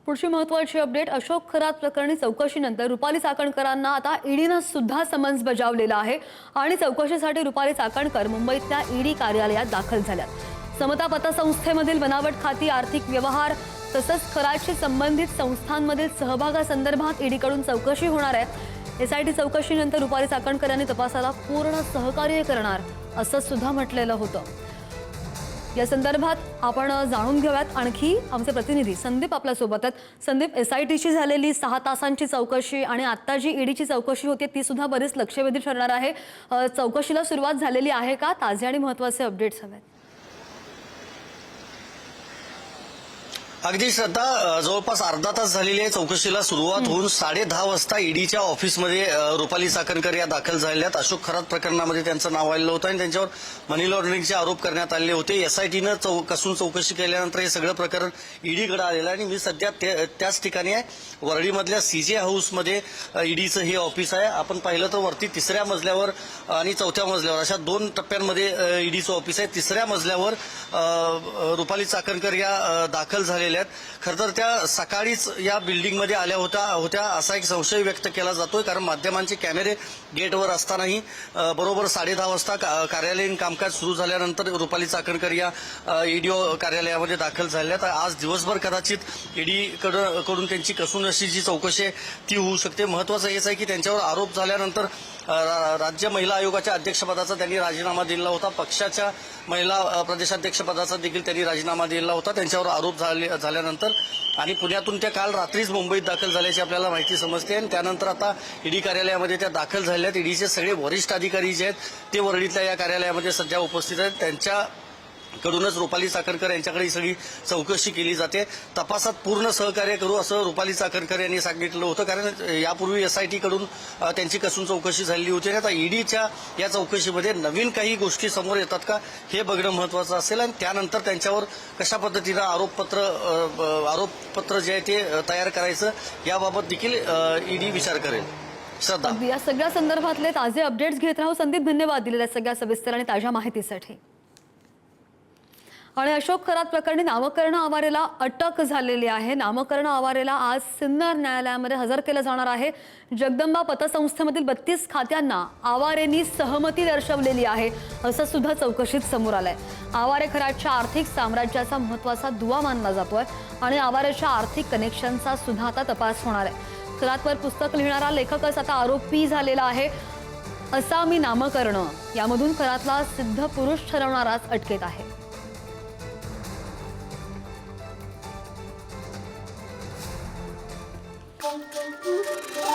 पुढची महत्त्वाची अपडेट अशोक खरात प्रकरणी चौकशीनंतर रुपाली चाकणकरांना आता ईडीनं सुद्धा समन्स बजावलेला आहे आणि चौकशीसाठी रुपाली चाकणकर मुंबईतल्या ईडी कार्यालयात दाखल झाल्यात। समता पतसंस्थेमधील बनावट खाती, आर्थिक व्यवहार तसंच खरातशी संबंधित संस्थांमधील सहभागासंदर्भात ईडीकडून चौकशी होणार आहे। एसआयटी चौकशीनंतर रुपाली चाकणकर यांनी तपासाला पूर्ण सहकार्य करणार असं सुद्धा म्हटलेलं होतं। या संदर्भात आपण जाणून घेऊयात आणखी आमचे प्रतिनिधी संदीप आपल्या सोबत आहेत। संदीप, एसआयटीची झालेली 6 तासांची चौकशी आणि आता जी ईडीची चौकशी होती ती सुद्धा बरीच लक्षवेधी ठरणार आहे। चौकशीला सुरुवात झालेली आहे का? ताजे आणि महत्त्वाचे अपडेट्स हवेत। अगदी श्रद्धा, जवळपास अर्धा तास झालेली आहे चौकशीला सुरुवात होऊन 10:30 वाजता ईडीच्या ऑफिसमध्ये रुपाली चाकणकर या दाखल झालेल्या। अशोक खरात प्रकरणामध्ये त्यांचं नाव आलेलं होतं आणि त्यांच्यावर मनी लॉन्ड्रिंगचे आरोप करण्यात आले होते। एसआयटीनं कसून चौकशी केल्यानंतर हे सगळं प्रकरण ईडीकडे आलेलं आहे आणि मी सध्या त्याच ठिकाणी आहे। वरळीमधल्या सीजे हाऊसमध्ये ईडीचं हे ऑफिस आहे। आपण पाहिलं तर वरती 3ऱ्या मजल्यावर आणि 4थ्या मजल्यावर अशा 2 टप्प्यांमध्ये ईडीचं ऑफिस आहे। 3ऱ्या मजल्यावर रुपाली चाकणकर या दाखल झालेल्या। खरं तर त्या सकाळीच या बिल्डिंगमध्ये आल्या होत्या असा एक संशय व्यक्त केला जातोय, कारण माध्यमांचे कॅमेरे गेटवर असतानाही बरोबर 10:30 वाजता कार्यालयीन कामकाज सुरू झाल्यानंतर रुपाली चाकणकर या ईडी कार्यालयामध्ये दाखल झाल्या। तर आज दिवसभर कदाचित ईडी कडून त्यांची कसून अशी जी चौकशी ती होऊ शकते। महत्वाचं हेच आहे की त्यांच्यावर आरोप झाल्यानंतर राज्य महिला आयोगाच्या अध्यक्षपदाचा त्यांनी राजीनामा दिला होता, पक्षाच्या महिला प्रदेशाध्यक्षपदाचा देखील त्यांनी राजीनामा दिला होता त्यांच्यावर आरोप झाल्यानंतर, आणि पुण्यातून त्या काल रात्रीच मुंबईत दाखल झाल्याची आपल्याला माहिती समजते। आणि त्यानंतर आता ईडी कार्यालयामध्ये त्या दाखल झालेल्या आहेत। ईडीचे सगळे वरिष्ठ अधिकारी जे आहेत ते वरळीतल्या या कार्यालयामध्ये सध्या उपस्थित आहेत। त्यांच्याकडूनच रुपाली चाकणकर यांच्याकडे ही सगळी चौकशी केली जाते। तपासात पूर्ण सहकार्य करू असं रुपाली चाकणकर यांनी सांगितलं होतं, कारण यापूर्वी एसआयटी कडून त्यांची कसून चौकशी झालेली होती। आता ईडीच्या या चौकशीमध्ये नवीन काही गोष्टी समोर येतात का हे बघणं महत्वाचं असेल आणि त्यानंतर त्यांच्यावर कशा पद्धतीनं आरोपपत्र जे आहे ते तयार करायचं याबाबत देखील ईडी विचार करेल। श्रद्धा, या सगळ्या संदर्भातले ताजे अपडेट्स घेत राहू। संदीप, धन्यवाद दिलेल्या सगळ्या सविस्तर आणि ताज्या माहितीसाठी। आणि अशोक खरात प्रकरणी नामकरण आवारेला अटक झालेली आहे। नामकरण आवारेला आज सिन्नर न्यायालयामध्ये हजर केलं जाणार आहे। जगदंबा पतसंस्थेमधील 32 खात्यांना आवारेंनी सहमती दर्शवलेली आहे असं सुद्धा चौकशीत समोर आलंय। आवारे खरातच्या आर्थिक साम्राज्याचा महत्त्वाचा दुवा मानला जातोय आणि आवारेच्या आर्थिक कनेक्शनचा सुद्धा आता तपास होणार आहे। खरातवर पुस्तक लिहिणारा लेखकच आता आरोपी झालेला आहे। असामी नामकरण यामधून खरातला सिद्ध पुरुष ठरवणाराच अटकेत आहे। Thank you.